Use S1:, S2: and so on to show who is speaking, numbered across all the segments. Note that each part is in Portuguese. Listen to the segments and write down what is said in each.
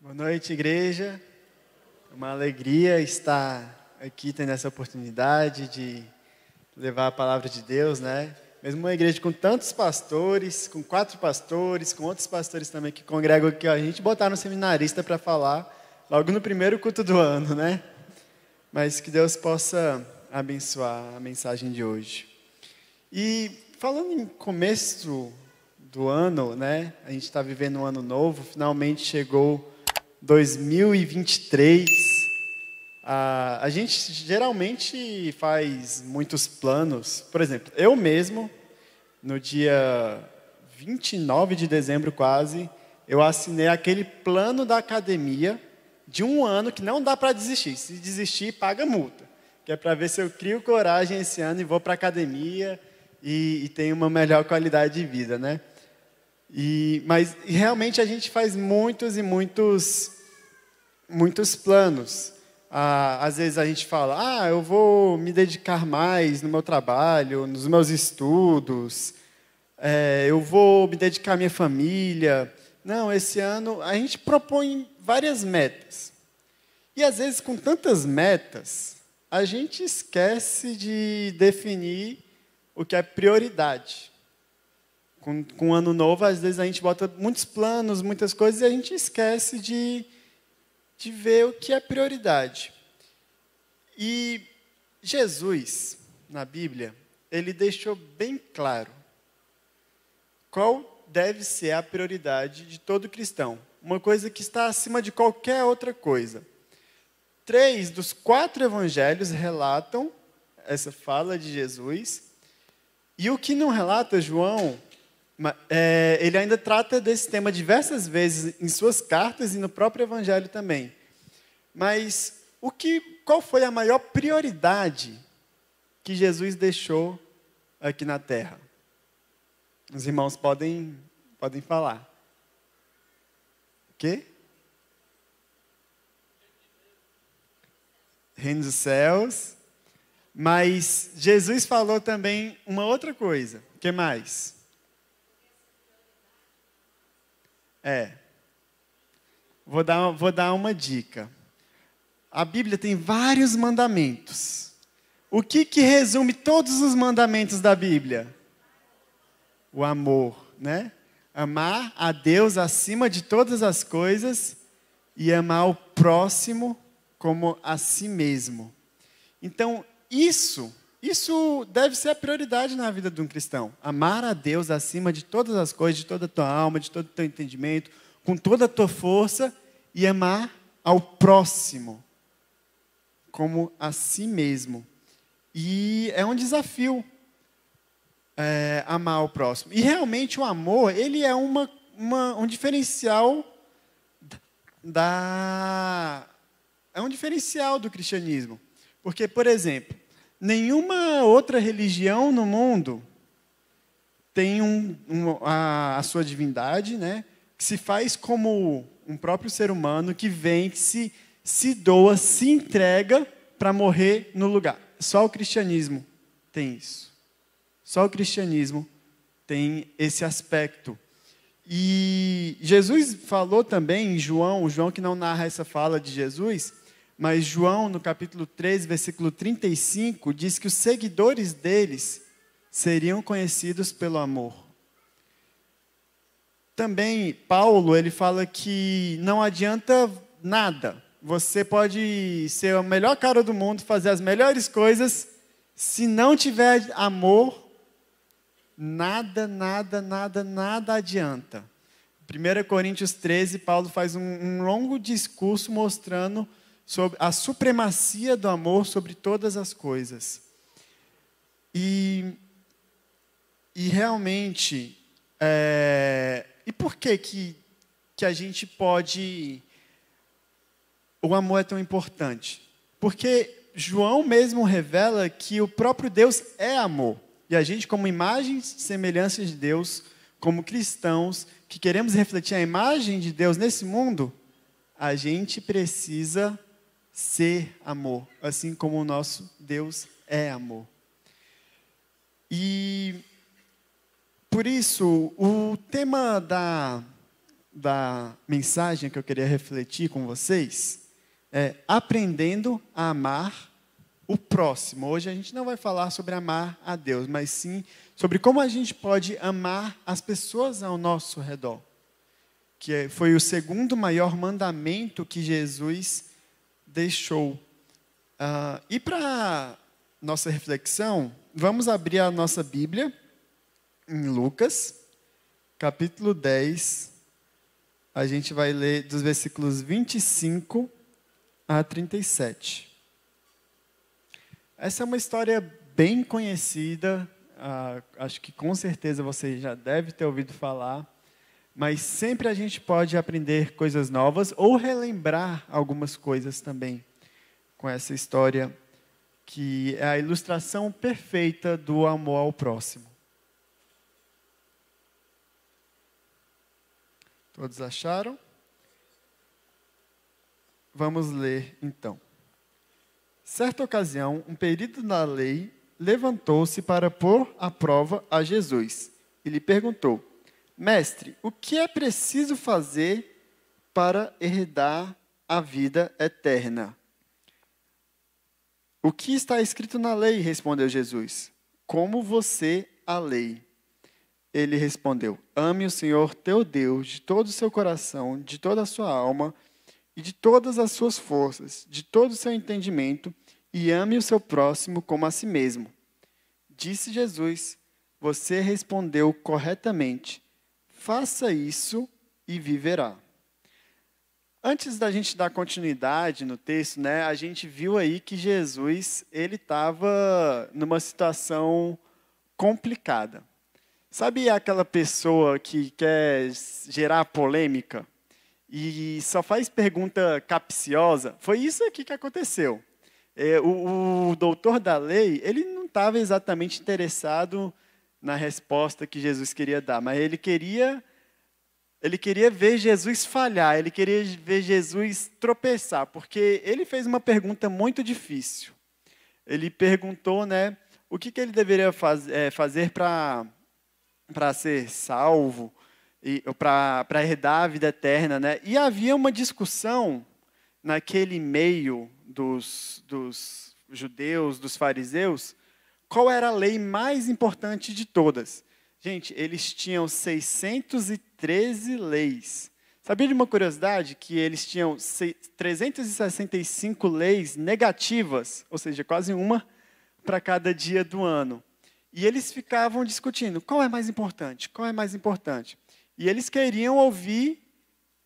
S1: Boa noite, igreja. É uma alegria estar aqui tendo essa oportunidade de levar a palavra de Deus, né? Mesmo uma igreja com tantos pastores, com 4 pastores, com outros pastores também que congregam aqui, ó, a gente botaram um seminarista para falar logo no primeiro culto do ano, né? Mas que Deus possa abençoar a mensagem de hoje. E falando em começo do ano, né? A gente está vivendo um ano novo, finalmente chegou 2023. A gente geralmente faz muitos planos. Por exemplo, eu mesmo, no dia 29 de dezembro quase, eu assinei aquele plano da academia de um ano que não dá para desistir. Se desistir, paga multa. Que é para ver se eu crio coragem esse ano e vou para a academia e tenho uma melhor qualidade de vida, né? Mas realmente a gente faz muitos planos. Às vezes a gente fala, eu vou me dedicar mais no meu trabalho, nos meus estudos, eu vou me dedicar à minha família. Não, esse ano a gente propõe várias metas. E às vezes com tantas metas, a gente esquece de definir o que é prioridade. Com o ano novo, às vezes a gente bota muitos planos, muitas coisas, e a gente esquece de ver o que é prioridade. E Jesus, na Bíblia, ele deixou bem claro qual deve ser a prioridade de todo cristão. Uma coisa que está acima de qualquer outra coisa. 3 dos 4 evangelhos relatam essa fala de Jesus. E o que não relata, João, ele ainda trata desse tema diversas vezes em suas cartas e no próprio Evangelho também. Mas qual foi a maior prioridade que Jesus deixou aqui na Terra? Os irmãos podem falar. O quê? Reino dos céus. Mas Jesus falou também uma outra coisa. O que mais? Vou dar uma dica. A Bíblia tem vários mandamentos. O que resume todos os mandamentos da Bíblia? O amor, né? Amar a Deus acima de todas as coisas e amar o próximo como a si mesmo. Então, isso deve ser a prioridade na vida de um cristão. Amar a Deus acima de todas as coisas, de toda a tua alma, de todo o teu entendimento, com toda a tua força, e amar ao próximo como a si mesmo. E é um desafio amar o próximo. E realmente o amor, ele é um diferencial é um diferencial do cristianismo. Porque, por exemplo, nenhuma outra religião no mundo tem a sua divindade, né, que se faz como um próprio ser humano, que vem, que se doa, se entrega para morrer no lugar. Só o cristianismo tem isso. Só o cristianismo tem esse aspecto. E Jesus falou também em João que não narra essa fala de Jesus, mas João, no capítulo 13, versículo 35, diz que os seguidores deles seriam conhecidos pelo amor. Também, Paulo, ele fala que não adianta nada. Você pode ser o melhor cara do mundo, fazer as melhores coisas, se não tiver amor, nada adianta. 1 Coríntios 13, Paulo faz um longo discurso mostrando sobre a supremacia do amor sobre todas as coisas. E realmente, e por que a gente pode... O amor é tão importante? Porque João mesmo revela que o próprio Deus é amor. E a gente, como imagens e semelhanças de Deus, como cristãos, que queremos refletir a imagem de Deus nesse mundo, a gente precisa ser amor, assim como o nosso Deus é amor. E por isso, o tema da mensagem que eu queria refletir com vocês é aprendendo a amar o próximo. Hoje a gente não vai falar sobre amar a Deus, mas sim sobre como a gente pode amar as pessoas ao nosso redor, que foi o segundo maior mandamento que Jesus deixou. E para nossa reflexão, vamos abrir a nossa Bíblia em Lucas, capítulo 10. A gente vai ler dos versículos 25 a 37. Essa é uma história bem conhecida, acho que com certeza você já deve ter ouvido falar, mas sempre a gente pode aprender coisas novas ou relembrar algumas coisas também com essa história, que é a ilustração perfeita do amor ao próximo. Todos acharam? Vamos ler, então. Certa ocasião, um perito da lei levantou-se para pôr à prova a Jesus e lhe perguntou: Mestre, o que é preciso fazer para herdar a vida eterna? O que está escrito na lei? Respondeu Jesus. Como você a lei? Ele respondeu: Ame o Senhor teu Deus de todo o seu coração, de toda a sua alma e de todas as suas forças, de todo o seu entendimento, e ame o seu próximo como a si mesmo. Disse Jesus: Você respondeu corretamente. Faça isso e viverá. Antes da gente dar continuidade no texto, a gente viu aí que Jesus ele estava numa situação complicada. Sabe aquela pessoa que quer gerar polêmica e só faz pergunta capciosa? Foi isso aqui que aconteceu. O doutor da lei, ele não estava exatamente interessado na resposta que Jesus queria dar, mas ele queria ver Jesus falhar, ele queria ver Jesus tropeçar, porque ele fez uma pergunta muito difícil. Ele perguntou, o que ele deveria fazer para ser salvo, para herdar a vida eterna, E havia uma discussão naquele meio dos judeus, dos fariseus, qual era a lei mais importante de todas. Gente, eles tinham 613 leis. Sabia de uma curiosidade? Que eles tinham 365 leis negativas, ou seja, quase uma para cada dia do ano. E eles ficavam discutindo, qual é mais importante? Qual é mais importante? E eles queriam ouvir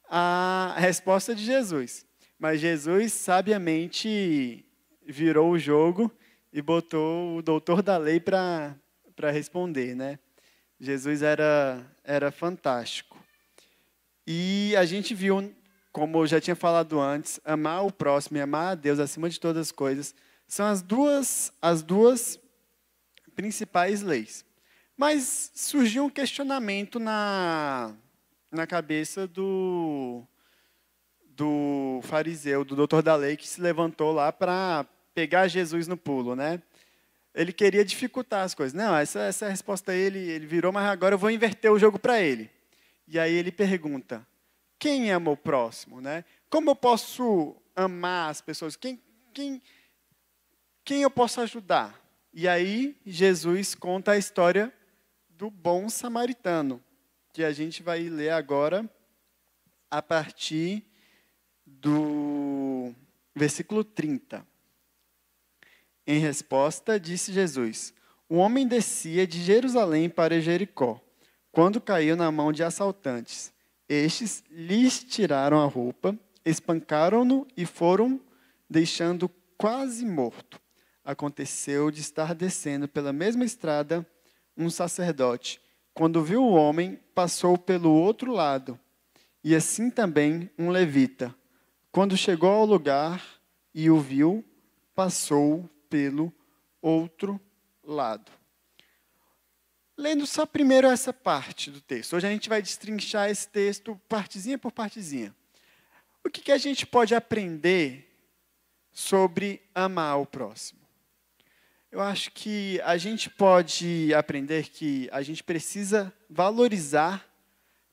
S1: a resposta de Jesus. Mas Jesus, sabiamente, virou o jogo e botou o doutor da lei para responder, Jesus era fantástico. E a gente viu, como eu já tinha falado antes, amar o próximo e amar a Deus acima de todas as coisas são as duas principais leis. Mas surgiu um questionamento na cabeça do fariseu, do doutor da lei, que se levantou lá para pegar Jesus no pulo, Ele queria dificultar as coisas. Não, essa resposta ele virou, mas agora eu vou inverter o jogo para ele. E aí ele pergunta: quem ama o próximo, Como eu posso amar as pessoas? Quem eu posso ajudar? E aí Jesus conta a história do bom samaritano, que a gente vai ler agora a partir do versículo 30. Em resposta, disse Jesus: um homem descia de Jerusalém para Jericó, quando caiu na mão de assaltantes. Estes lhes tiraram a roupa, espancaram-no e foram deixando quase morto. Aconteceu de estar descendo pela mesma estrada um sacerdote. Quando viu o homem, passou pelo outro lado. E assim também um levita. Quando chegou ao lugar e o viu, passou pelo outro lado. Lendo só primeiro essa parte do texto. Hoje a gente vai destrinchar esse texto partezinha por partezinha. O que a gente pode aprender sobre amar o próximo? Eu acho que a gente pode aprender que a gente precisa valorizar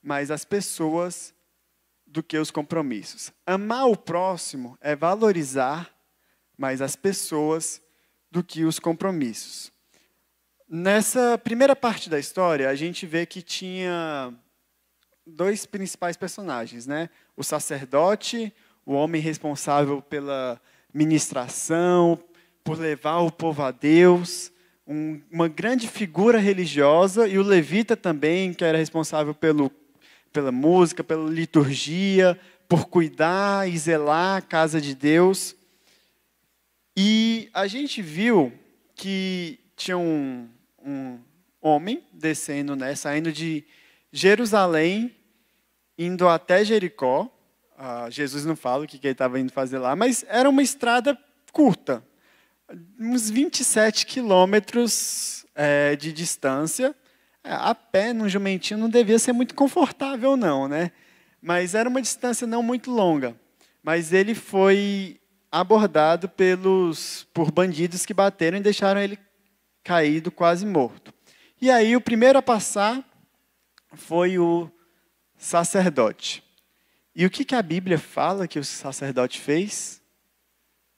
S1: mais as pessoas do que os compromissos. Amar o próximo é valorizar mais as pessoas do que os compromissos. Nessa primeira parte da história, a gente vê que tinha dois principais personagens, né? O sacerdote, o homem responsável pela ministração, por levar o povo a Deus, uma grande figura religiosa, e o levita também, que era responsável pela música, pela liturgia, por cuidar e zelar a casa de Deus. E a gente viu que tinha um homem descendo, saindo de Jerusalém, indo até Jericó. Jesus não fala o que ele estava indo fazer lá, mas era uma estrada curta, uns 27 quilômetros de distância. A pé, num jumentinho, não devia ser muito confortável, não, né? Mas era uma distância não muito longa. Mas ele foi abordado por bandidos que bateram e deixaram ele caído, quase morto. E aí, o primeiro a passar foi o sacerdote. E o que a Bíblia fala que o sacerdote fez?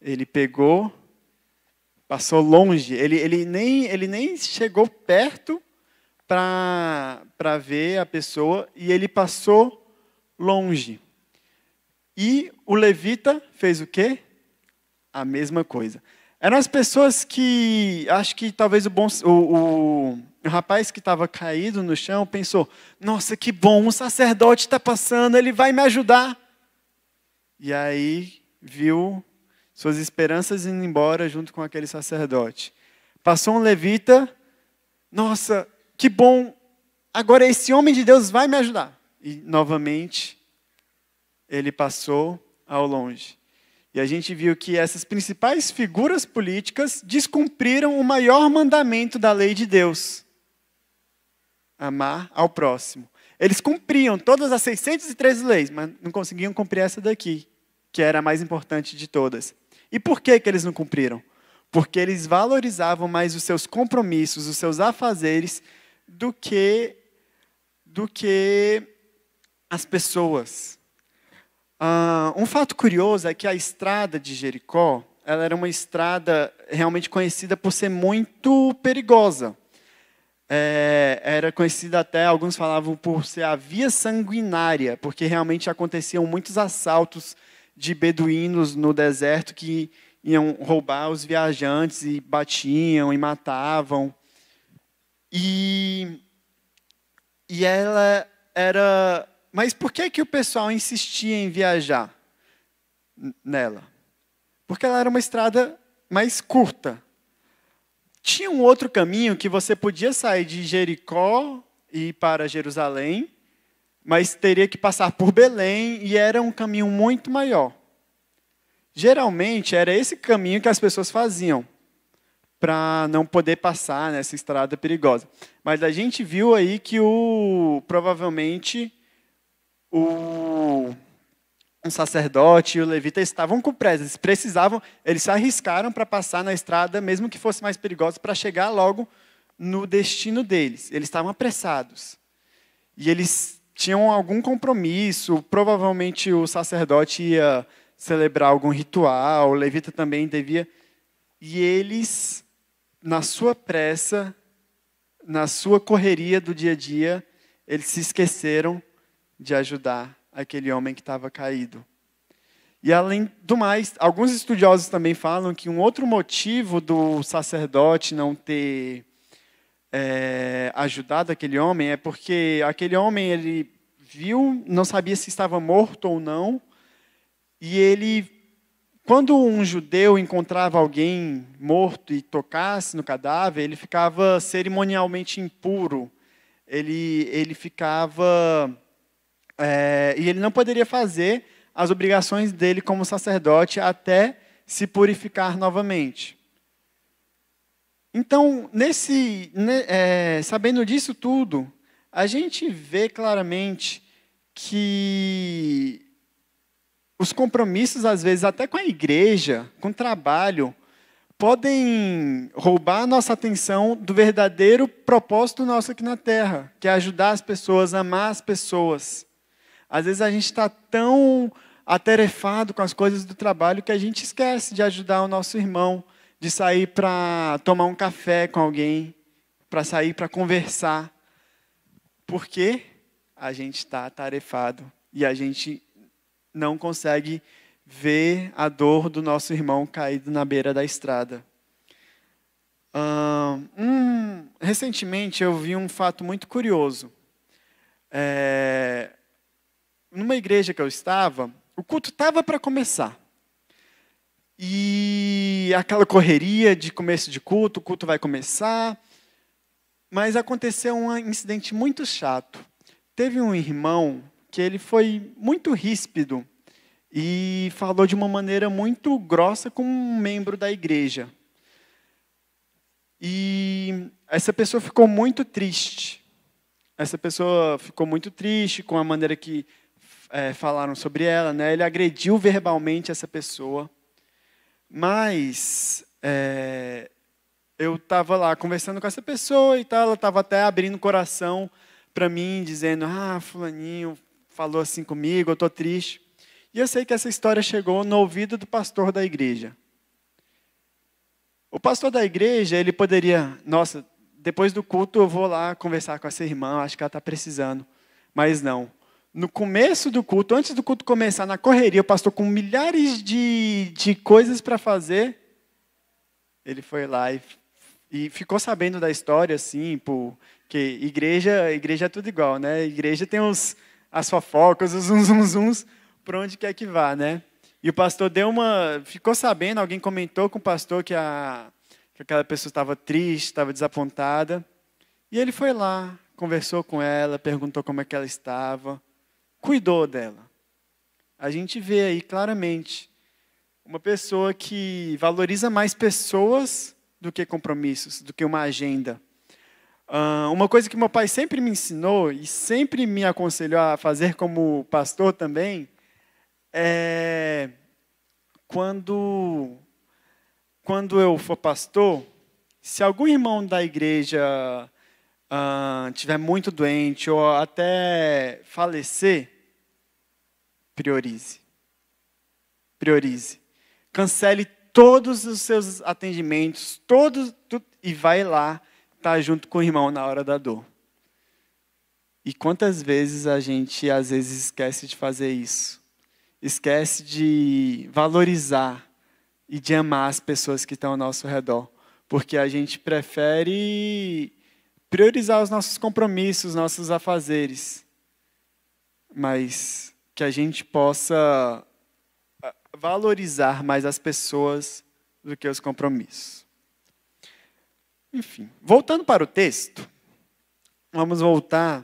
S1: Ele pegou, passou longe. Ele nem chegou perto para ver a pessoa, e ele passou longe. E o levita fez o quê? A mesma coisa. Eram as pessoas que, acho que talvez o rapaz que estava caído no chão pensou: nossa, que bom, um sacerdote está passando, ele vai me ajudar. E aí viu suas esperanças indo embora junto com aquele sacerdote. Passou um levita: nossa, que bom, agora esse homem de Deus vai me ajudar. E novamente ele passou ao longe. E a gente viu que essas principais figuras políticas descumpriram o maior mandamento da lei de Deus: amar ao próximo. Eles cumpriam todas as 613 leis, mas não conseguiam cumprir essa daqui, que era a mais importante de todas. E por que eles não cumpriram? Porque eles valorizavam mais os seus compromissos, os seus afazeres, do que as pessoas. Um fato curioso é que a estrada de Jericó, ela era uma estrada realmente conhecida por ser muito perigosa. Era conhecida até, alguns falavam, por ser a via sanguinária, porque realmente aconteciam muitos assaltos de beduínos no deserto que iam roubar os viajantes e batiam e matavam. E ela era... Mas por que o pessoal insistia em viajar nela? Porque ela era uma estrada mais curta. Tinha um outro caminho que você podia sair de Jericó e ir para Jerusalém, mas teria que passar por Belém, e era um caminho muito maior. Geralmente, era esse caminho que as pessoas faziam, para não poder passar nessa estrada perigosa. Mas a gente viu aí que provavelmente um sacerdote e o levita estavam com pressa, eles se arriscaram para passar na estrada, mesmo que fosse mais perigosa, para chegar logo no destino deles. Eles estavam apressados. E eles tinham algum compromisso, provavelmente o sacerdote ia celebrar algum ritual, o levita também devia. E eles, na sua pressa, na sua correria do dia a dia, eles se esqueceram de ajudar aquele homem que estava caído. E além do mais, alguns estudiosos também falam que um outro motivo do sacerdote não ter ajudado aquele homem é porque aquele homem, ele viu, não sabia se estava morto ou não, e ele, quando um judeu encontrava alguém morto e tocasse no cadáver, ele ficava cerimonialmente impuro, ele ficava... e ele não poderia fazer as obrigações dele como sacerdote até se purificar novamente. Então, sabendo disso tudo, a gente vê claramente que os compromissos, às vezes, até com a igreja, com o trabalho, podem roubar a nossa atenção do verdadeiro propósito nosso aqui na Terra, que é ajudar as pessoas, amar as pessoas. Às vezes a gente está tão atarefado com as coisas do trabalho que a gente esquece de ajudar o nosso irmão, de sair para tomar um café com alguém, para sair para conversar. Porque a gente está atarefado e a gente não consegue ver a dor do nosso irmão caído na beira da estrada. Recentemente eu vi um fato muito curioso. Numa igreja que eu estava, o culto estava para começar. E aquela correria de começo de culto, o culto vai começar. Mas aconteceu um incidente muito chato. Teve um irmão que ele foi muito ríspido e falou de uma maneira muito grossa com um membro da igreja. E essa pessoa ficou muito triste. Essa pessoa ficou muito triste com a maneira que falaram sobre ela, né? Ele agrediu verbalmente essa pessoa. Mas eu estava lá conversando com essa pessoa e tal, ela estava até abrindo o coração para mim, dizendo, fulaninho falou assim comigo, eu estou triste. E eu sei que essa história chegou no ouvido do pastor da igreja. O pastor da igreja, ele poderia, nossa, depois do culto eu vou lá conversar com essa irmã, acho que ela está precisando. Mas não. No começo do culto, antes do culto começar, na correria, o pastor com milhares de coisas para fazer, ele foi lá e ficou sabendo da história, assim, porque igreja é tudo igual, né? Igreja tem as fofocas, os uns, por onde quer que vá, né? E o pastor ficou sabendo, alguém comentou com o pastor que aquela pessoa estava triste, estava desapontada. E ele foi lá, conversou com ela, perguntou como é que ela estava, cuidou dela. A gente vê aí claramente uma pessoa que valoriza mais pessoas do que compromissos, do que uma agenda. Uma coisa que meu pai sempre me ensinou e sempre me aconselhou a fazer como pastor também, quando eu for pastor, se algum irmão da igreja estiver muito doente ou até falecer, priorize. Cancele todos os seus atendimentos, e vai lá estar junto com o irmão na hora da dor. E quantas vezes a gente, às vezes, esquece de fazer isso? Esquece de valorizar e de amar as pessoas que estão ao nosso redor. Porque a gente prefere priorizar os nossos compromissos, nossos afazeres. Mas que a gente possa valorizar mais as pessoas do que os compromissos. Enfim, voltando para o texto, vamos voltar,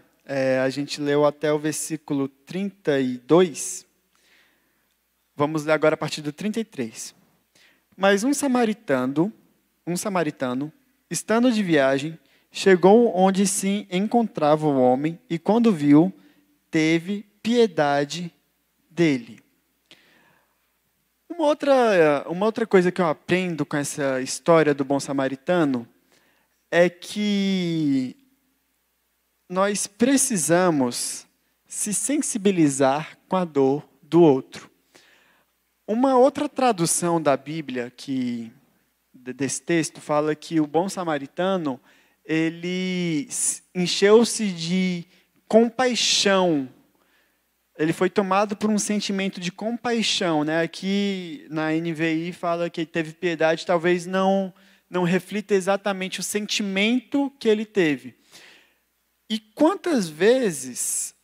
S1: a gente leu até o versículo 32, vamos ler agora a partir do 33. Mas um samaritano, estando de viagem, chegou onde se encontrava o homem e quando viu, teve piedade dele. Uma outra coisa que eu aprendo com essa história do bom samaritano é que nós precisamos se sensibilizar com a dor do outro. Uma outra tradução da Bíblia desse texto fala que o bom samaritano, ele encheu-se de compaixão. Ele foi tomado por um sentimento de compaixão, né? Aqui na NVI fala que ele teve piedade, talvez não reflita exatamente o sentimento que ele teve. E quantas vezes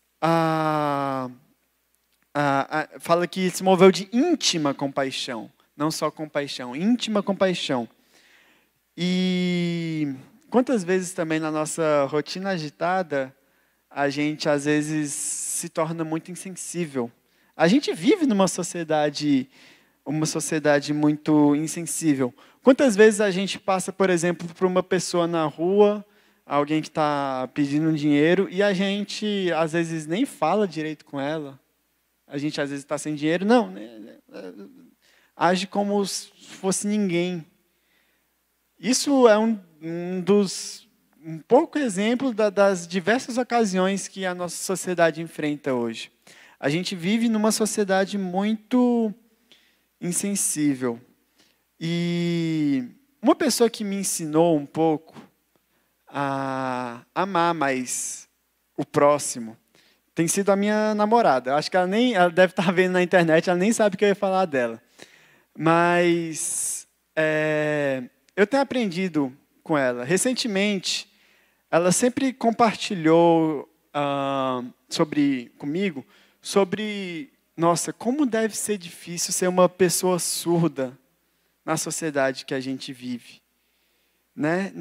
S1: fala que se moveu de íntima compaixão, não só compaixão, íntima compaixão. E quantas vezes também na nossa rotina agitada, a gente às vezes se torna muito insensível. A gente vive numa sociedade muito insensível. Quantas vezes a gente passa, por exemplo, por uma pessoa na rua, alguém que está pedindo dinheiro, e a gente às vezes nem fala direito com ela. A gente às vezes está sem dinheiro, age como se fosse ninguém. Isso é um pouco exemplo das diversas ocasiões que a nossa sociedade enfrenta hoje. A gente vive numa sociedade muito insensível. E uma pessoa que me ensinou um pouco a amar mais o próximo tem sido a minha namorada. Eu acho que ela deve estar vendo na internet, ela nem sabe que eu ia falar dela. Mas eu tenho aprendido com ela. Recentemente, ela sempre compartilhou comigo sobre, nossa, como deve ser difícil ser uma pessoa surda na sociedade que a gente vive. Né?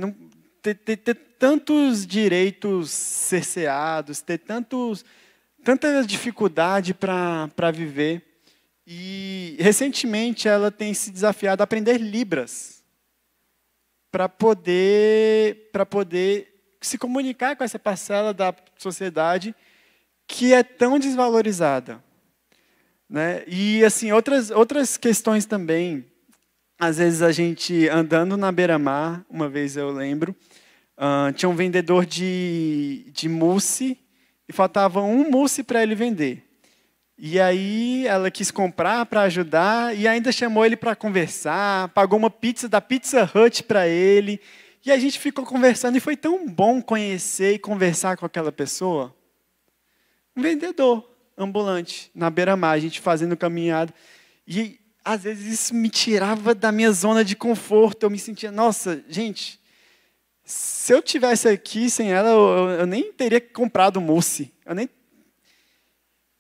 S1: Ter tantos direitos cerceados, ter tanta dificuldade para viver. E, recentemente, ela tem se desafiado a aprender Libras para poder se comunicar com essa parcela da sociedade que é tão desvalorizada. Né? E, assim, outras questões também. Às vezes, a gente, andando na beira-mar, uma vez eu lembro, tinha um vendedor de mousse e faltava um mousse para ele vender. E aí ela quis comprar para ajudar e ainda chamou ele para conversar, pagou uma pizza da Pizza Hut para ele. E a gente ficou conversando e foi tão bom conhecer e conversar com aquela pessoa. Um vendedor ambulante na beira-mar, a gente fazendo caminhada. E às vezes isso me tirava da minha zona de conforto. Eu me sentia, nossa, gente, se eu tivesse aqui sem ela, eu nem teria comprado mousse.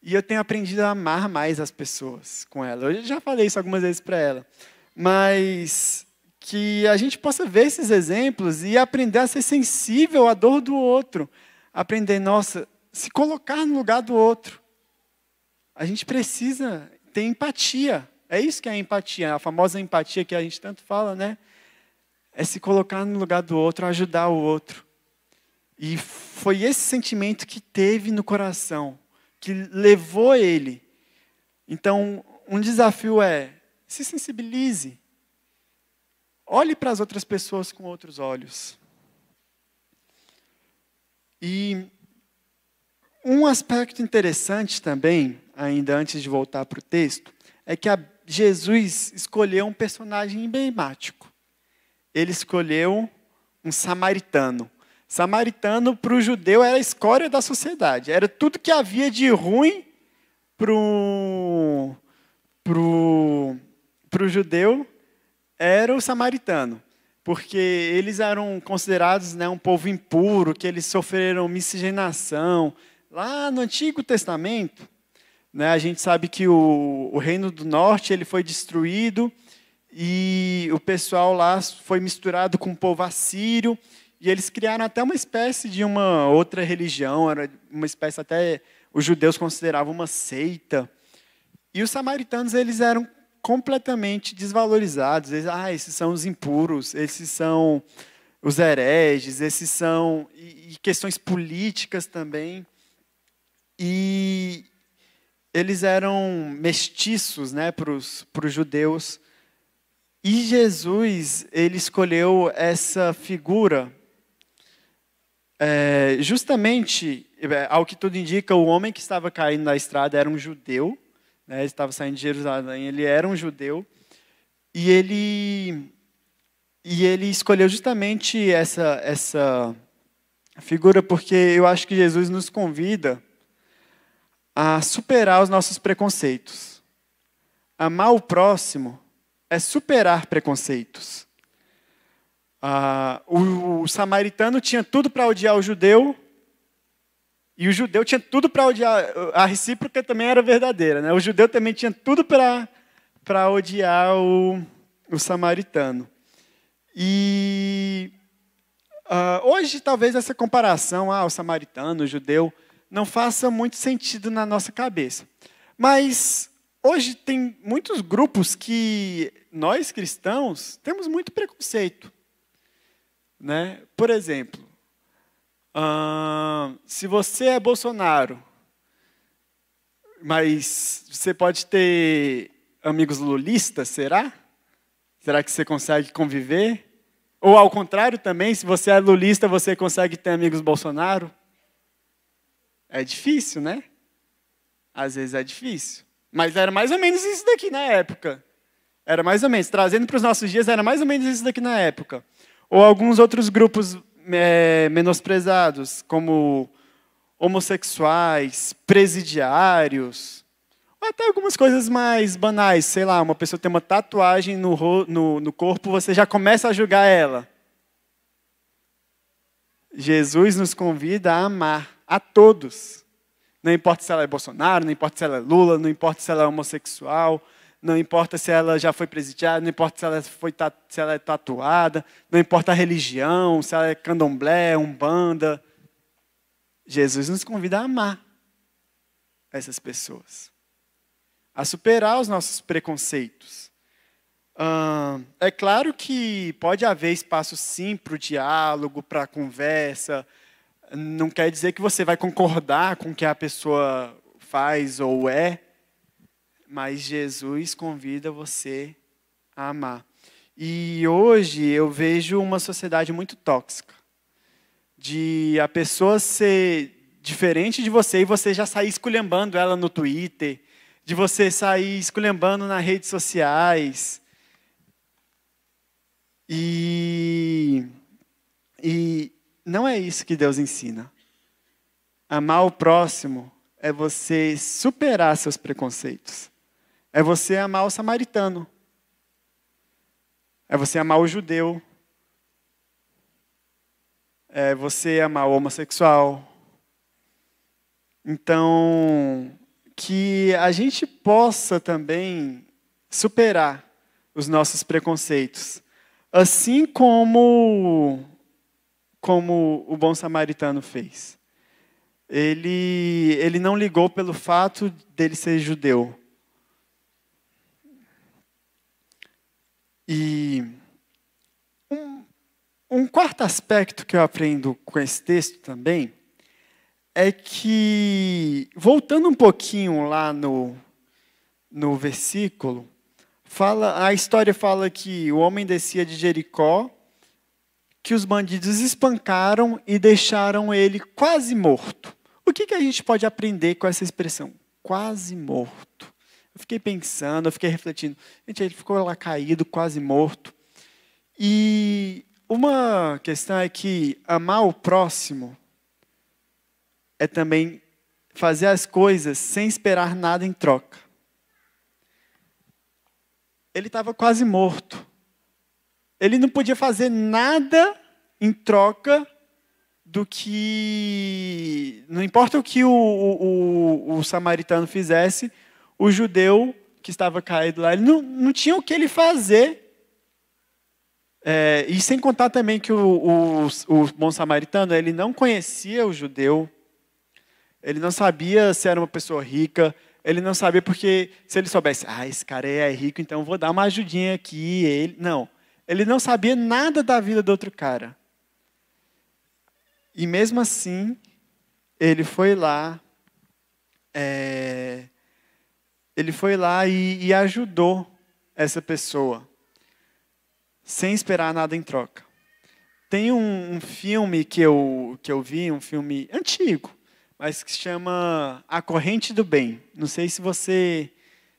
S1: E eu tenho aprendido a amar mais as pessoas com ela. Eu já falei isso algumas vezes para ela. Mas que a gente possa ver esses exemplos e aprender a ser sensível à dor do outro. Aprender, nossa, se colocar no lugar do outro. A gente precisa ter empatia. É isso que é a empatia, a famosa empatia que a gente tanto fala, né? É se colocar no lugar do outro, ajudar o outro. E foi esse sentimento que teve no coração, que levou ele. Então, um desafio é, se sensibilize. Olhe para as outras pessoas com outros olhos. E um aspecto interessante também, ainda antes de voltar para o texto, é que Jesus escolheu um personagem emblemático. Ele escolheu um samaritano. Samaritano, para o judeu, era a escória da sociedade. Era tudo que havia de ruim para o judeu, era o samaritano. Porque eles eram considerados, né, um povo impuro, que eles sofreram miscigenação. Lá no Antigo Testamento, né, a gente sabe que o Reino do Norte ele foi destruído e o pessoal lá foi misturado com o povo assírio e eles criaram até uma espécie de uma outra religião, era uma espécie até os judeus consideravam uma seita. E os samaritanos eles eram completamente desvalorizados. Esses são os impuros, esses são os hereges, esses são e questões políticas também. E eles eram mestiços, né, para os judeus. E Jesus, ele escolheu essa figura, justamente, ao que tudo indica, o homem que estava caindo na estrada era um judeu, né, ele estava saindo de Jerusalém, ele era um judeu, e ele escolheu justamente essa figura, porque eu acho que Jesus nos convida a superar os nossos preconceitos. Amar o próximo é superar preconceitos. O samaritano tinha tudo para odiar o judeu, e o judeu tinha tudo para odiar. A recíproca também era verdadeira, né? O judeu também tinha tudo para odiar o samaritano. E hoje, talvez, essa comparação, o samaritano, o judeu, não faça muito sentido na nossa cabeça. Mas hoje tem muitos grupos que nós, cristãos, temos muito preconceito. Né? Por exemplo, se você é Bolsonaro, mas você pode ter amigos lulistas, será? Será que você consegue conviver? Ou ao contrário também, se você é lulista, você consegue ter amigos Bolsonaro? É difícil, né? Às vezes é difícil. Mas era mais ou menos isso daqui na época. Era mais ou menos. Trazendo para os nossos dias, era mais ou menos isso daqui na época. Ou alguns outros grupos menosprezados, como homossexuais, presidiários, ou até algumas coisas mais banais. Sei lá, uma pessoa tem uma tatuagem no corpo, você já começa a julgar ela. Jesus nos convida a amar a todos. Não importa se ela é Bolsonaro, não importa se ela é Lula, não importa se ela é homossexual, não importa se ela já foi presidiada, não importa se ela é tatuada, não importa a religião, se ela é candomblé, umbanda. Jesus nos convida a amar essas pessoas, a superar os nossos preconceitos. É claro que pode haver espaço sim para o diálogo, para a conversa. Não quer dizer que você vai concordar com o que a pessoa faz ou é, mas Jesus convida você a amar. E hoje eu vejo uma sociedade muito tóxica, de a pessoa ser diferente de você e você já sair esculhambando ela no Twitter, de você sair esculhambando nas redes sociais. E não é isso que Deus ensina. Amar o próximo é você superar seus preconceitos. É você amar o samaritano. É você amar o judeu. É você amar o homossexual. Então, que a gente possa também superar os nossos preconceitos. Assim como o bom samaritano fez. Ele não ligou pelo fato dele ser judeu. E um quarto aspecto que eu aprendo com esse texto também é que, voltando um pouquinho lá no versículo, a história fala que o homem descia de Jericó, que os bandidos espancaram e deixaram ele quase morto. O que a gente pode aprender com essa expressão? Quase morto. Eu fiquei pensando, eu fiquei refletindo. Gente, ele ficou lá caído, quase morto. E uma questão é que amar o próximo é também fazer as coisas sem esperar nada em troca. Ele estava quase morto. Ele não podia fazer nada em troca do que... Não importa o que o samaritano fizesse, o judeu que estava caído lá, ele não tinha o que ele fazer. E sem contar também que o bom samaritano, ele não conhecia o judeu, ele não sabia se era uma pessoa rica, ele não sabia porque, se ele soubesse, esse cara é rico, então vou dar uma ajudinha aqui. Ele não sabia nada da vida do outro cara. E mesmo assim, ele foi lá e ajudou essa pessoa, sem esperar nada em troca. Tem um filme que eu vi, um filme antigo, mas que se chama A Corrente do Bem. Não sei se você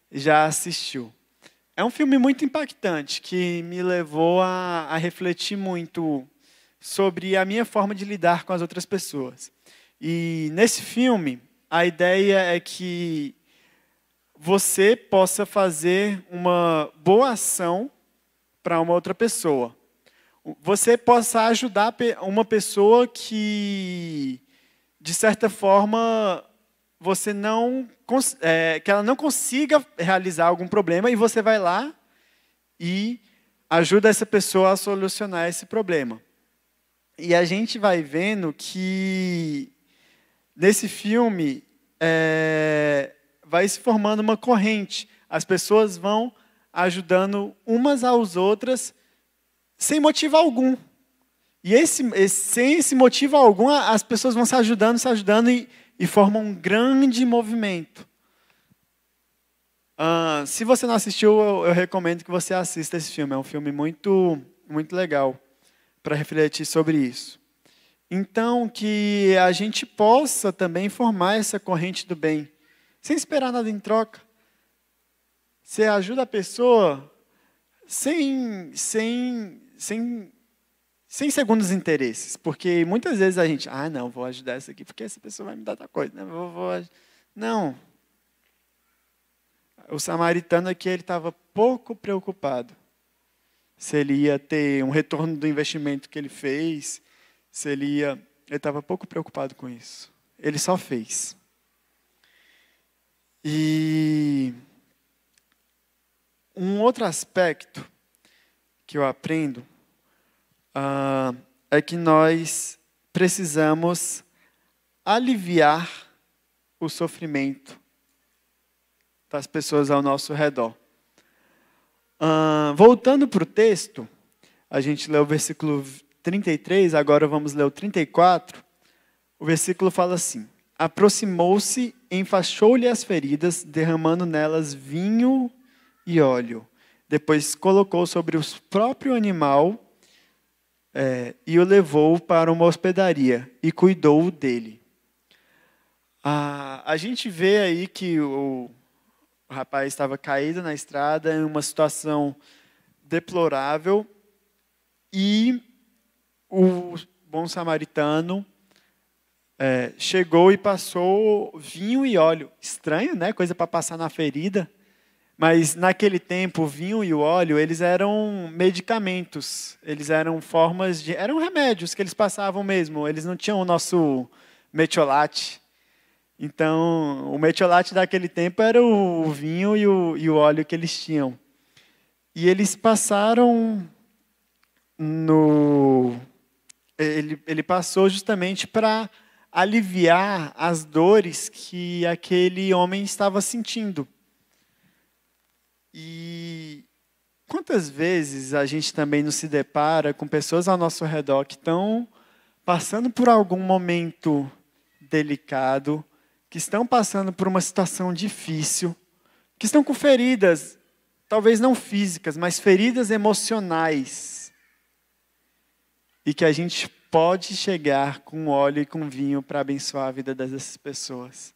S1: já assistiu. É um filme muito impactante, que me levou a refletir muito sobre a minha forma de lidar com as outras pessoas. E nesse filme, a ideia é que você possa fazer uma boa ação para uma outra pessoa. Você possa ajudar uma pessoa que, de certa forma, que ela não consiga realizar algum problema, e você vai lá e ajuda essa pessoa a solucionar esse problema. E a gente vai vendo que, nesse filme, vai se formando uma corrente. As pessoas vão ajudando umas às outras sem motivo algum. E sem esse motivo algum, as pessoas vão se ajudando e formam um grande movimento. Se você não assistiu, eu recomendo que você assista esse filme. É um filme muito, muito legal para refletir sobre isso. Então, que a gente possa também formar essa corrente do bem, sem esperar nada em troca. Você ajuda a pessoa sem segundos interesses. Porque muitas vezes a gente, não, vou ajudar essa aqui, porque essa pessoa vai me dar tal coisa. Não. O samaritano aqui, ele estava pouco preocupado se ele ia ter um retorno do investimento que ele fez, ele estava pouco preocupado com isso. Ele só fez. E um outro aspecto que eu aprendo é que nós precisamos aliviar o sofrimento das pessoas ao nosso redor. Voltando para o texto, a gente leu o versículo 33, agora vamos ler o 34. O versículo fala assim: aproximou-se, enfaixou-lhe as feridas, derramando nelas vinho e óleo. Depois colocou sobre o próprio animal e o levou para uma hospedaria e cuidou dele. A gente vê aí que o rapaz estava caído na estrada, em uma situação deplorável, e o bom samaritano chegou e passou vinho e óleo. Estranho, né? Coisa para passar na ferida. Mas naquele tempo, o vinho e o óleo, eles eram medicamentos. Eles eram eram remédios que eles passavam mesmo. Eles não tinham o nosso metiolate. Então, o metiolate daquele tempo era o vinho e o óleo que eles tinham. E eles passaram Ele passou justamente para aliviar as dores que aquele homem estava sentindo. E quantas vezes a gente também não se depara com pessoas ao nosso redor que estão passando por algum momento delicado, que estão passando por uma situação difícil, que estão com feridas, talvez não físicas, mas feridas emocionais. E que a gente pode chegar com óleo e com vinho para abençoar a vida dessas pessoas.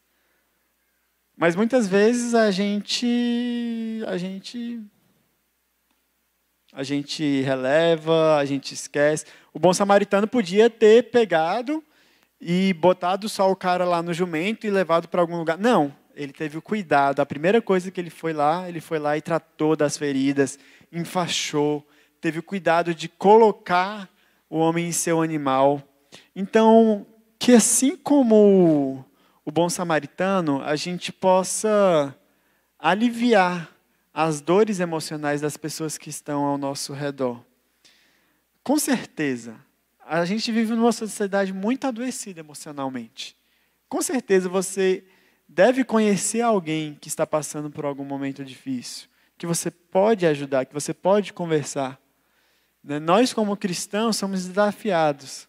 S1: Mas muitas vezes a gente releva, a gente esquece. O bom samaritano podia ter pegado e botado só o cara lá no jumento e levado para algum lugar. Não, ele teve o cuidado. A primeira coisa que ele foi lá e tratou das feridas, enfaixou, teve o cuidado de colocar o homem em seu animal. Então, que assim como o bom samaritano, a gente possa aliviar as dores emocionais das pessoas que estão ao nosso redor. Com certeza, a gente vive numa sociedade muito adoecida emocionalmente. Com certeza você deve conhecer alguém que está passando por algum momento difícil, que você pode ajudar, que você pode conversar. Nós, como cristãos, somos desafiados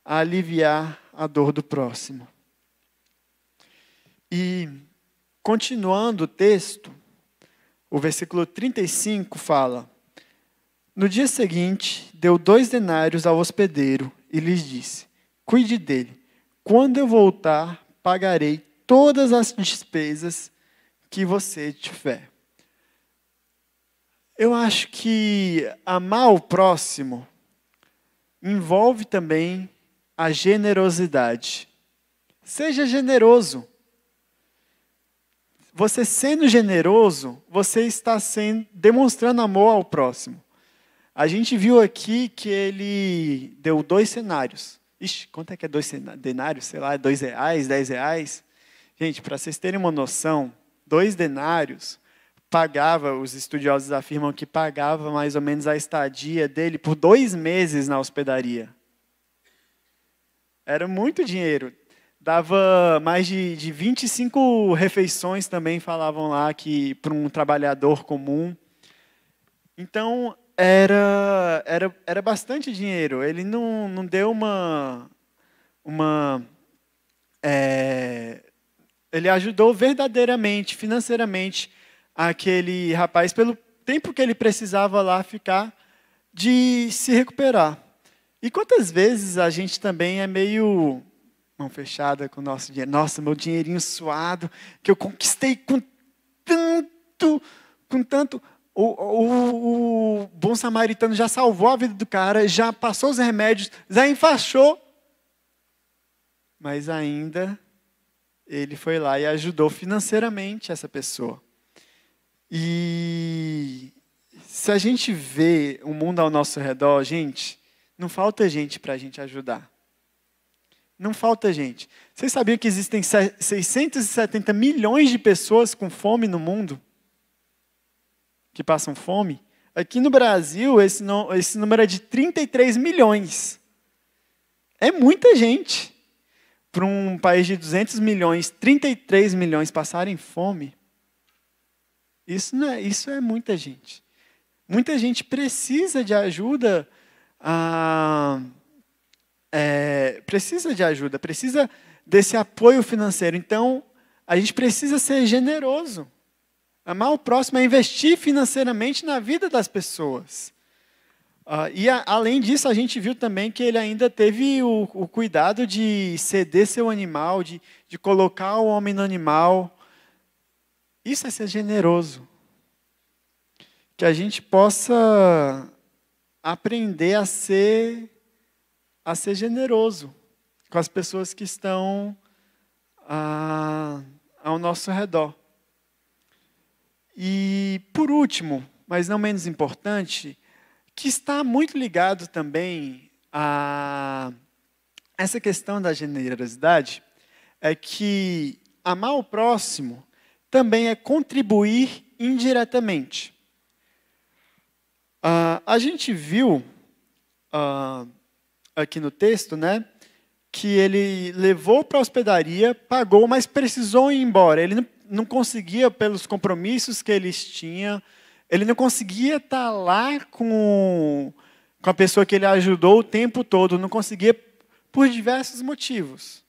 S1: a aliviar a dor do próximo. E, continuando o texto, o versículo 35 fala: no dia seguinte, deu 2 denários ao hospedeiro e lhes disse: cuide dele. Quando eu voltar, pagarei todas as despesas que você tiver. Eu acho que amar o próximo envolve também a generosidade. Seja generoso. Você sendo generoso, você está demonstrando amor ao próximo. A gente viu aqui que ele deu 2 cenários. Ixi, quanto é que é 2 denários? Sei lá, R$2, R$10. Gente, para vocês terem uma noção, 2 denários pagava, os estudiosos afirmam que pagava mais ou menos a estadia dele por 2 meses na hospedaria. Era muito dinheiro. Dava mais de 25 refeições também, falavam lá, que para um trabalhador comum. Então, era bastante dinheiro. Ele não deu ele ajudou verdadeiramente, financeiramente, aquele rapaz, pelo tempo que ele precisava lá ficar, de se recuperar. E quantas vezes a gente também é meio mão fechada com o nosso dinheiro. Nossa, meu dinheirinho suado, que eu conquistei com tanto. O bom samaritano já salvou a vida do cara, já passou os remédios, já enfaixou. Mas ainda ele foi lá e ajudou financeiramente essa pessoa. E se a gente vê o mundo ao nosso redor, gente, não falta gente para a gente ajudar. Não falta gente. Vocês sabiam que existem 670 milhões de pessoas com fome no mundo? Que passam fome? Aqui no Brasil, esse número é de 33 milhões. É muita gente. Para um país de 200 milhões, 33 milhões passarem fome. Isso é muita gente. Muita gente precisa de ajuda. Precisa desse apoio financeiro. Então, a gente precisa ser generoso. Amar o próximo é investir financeiramente na vida das pessoas. Além disso, a gente viu também que ele ainda teve o cuidado de ceder seu animal, de colocar o homem no animal. Isso é ser generoso. Que a gente possa aprender a ser generoso com as pessoas que estão ao nosso redor. E, por último, mas não menos importante, que está muito ligado também a essa questão da generosidade, é que amar o próximo também é contribuir indiretamente. A gente viu aqui no texto, né, que ele levou para a hospedaria, pagou, mas precisou ir embora. Ele não conseguia, pelos compromissos que eles tinham, ele não conseguia estar lá com a pessoa que ele ajudou o tempo todo, não conseguia por diversos motivos.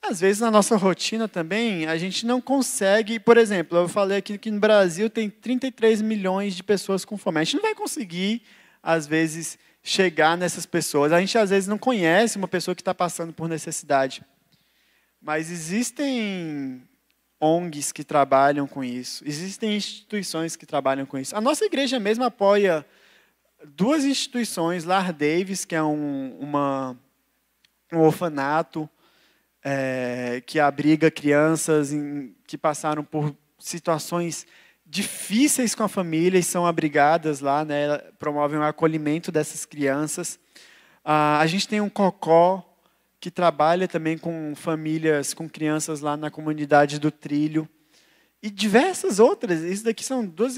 S1: Às vezes, na nossa rotina também, a gente não consegue, por exemplo, eu falei aqui que no Brasil tem 33 milhões de pessoas com fome. A gente não vai conseguir, às vezes, chegar nessas pessoas. A gente, às vezes, não conhece uma pessoa que está passando por necessidade. Mas existem ONGs que trabalham com isso. Existem instituições que trabalham com isso. A nossa igreja mesmo apoia 2 instituições, Lar Davis, que é um orfanato, que abriga crianças que passaram por situações difíceis com a família e são abrigadas lá, né, promovem o acolhimento dessas crianças. A gente tem um COCO, que trabalha também com famílias, com crianças lá na comunidade do Trilho. E diversas outras. Isso daqui são duas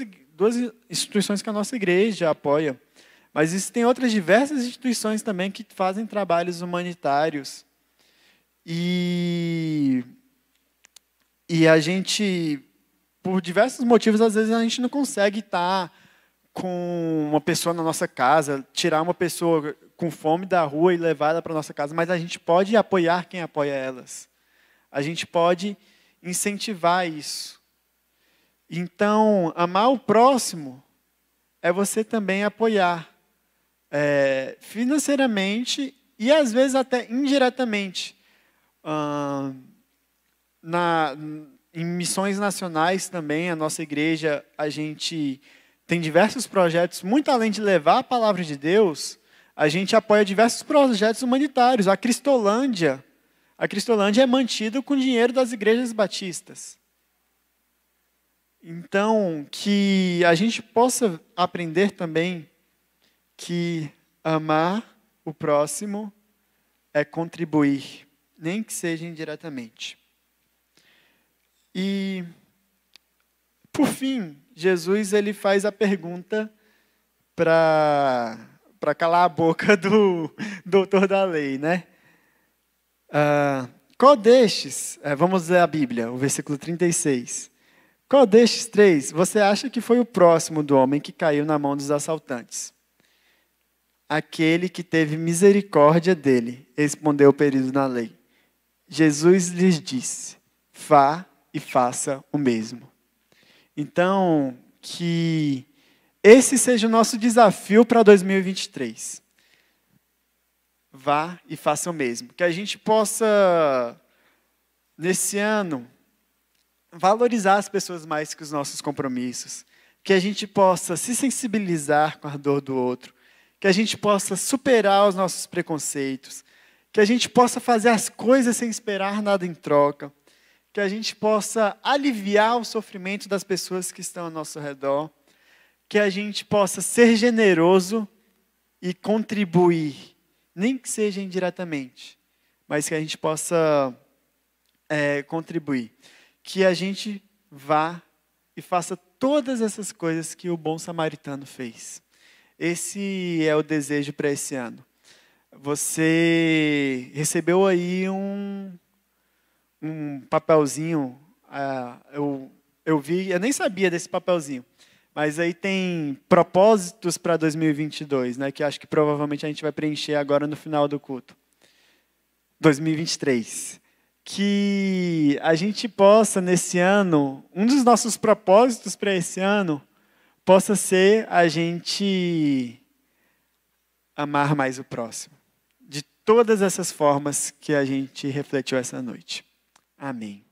S1: instituições que a nossa igreja apoia. Mas existem outras diversas instituições também que fazem trabalhos humanitários. E a gente, por diversos motivos, às vezes a gente não consegue estar com uma pessoa na nossa casa, tirar uma pessoa com fome da rua e levá-la para a nossa casa, mas a gente pode apoiar quem apoia elas. A gente pode incentivar isso. Então, amar o próximo é você também apoiar financeiramente e, às vezes, até indiretamente. Em missões nacionais também, a nossa igreja, a gente tem diversos projetos, muito além de levar a palavra de Deus, a gente apoia diversos projetos humanitários. A Cristolândia é mantida com dinheiro das igrejas batistas. Então, que a gente possa aprender também que amar o próximo é contribuir, nem que seja indiretamente. E, por fim, Jesus ele faz a pergunta para calar a boca do doutor da lei, né? Qual destes, vamos ler a Bíblia, o versículo 36. Qual destes 3 você acha que foi o próximo do homem que caiu na mão dos assaltantes? Aquele que teve misericórdia dele, respondeu o perito na lei. Jesus lhes disse, vá e faça o mesmo. Então, que esse seja o nosso desafio para 2023. vá e faça o mesmo. Que a gente possa, nesse ano, valorizar as pessoas mais que os nossos compromissos. Que a gente possa se sensibilizar com a dor do outro. Que a gente possa superar os nossos preconceitos. Que a gente possa fazer as coisas sem esperar nada em troca. Que a gente possa aliviar o sofrimento das pessoas que estão ao nosso redor. Que a gente possa ser generoso e contribuir, nem que seja indiretamente, mas que a gente possa contribuir. Que a gente vá e faça todas essas coisas que o bom samaritano fez. Esse é o desejo para esse ano. Você recebeu aí um papelzinho, eu vi, eu nem sabia desse papelzinho, mas aí tem propósitos para 2022, né, que acho que provavelmente a gente vai preencher agora no final do culto. 2023. Que a gente possa, nesse ano, um dos nossos propósitos para esse ano, possa ser a gente amar mais o próximo. De todas essas formas que a gente refletiu essa noite. Amém.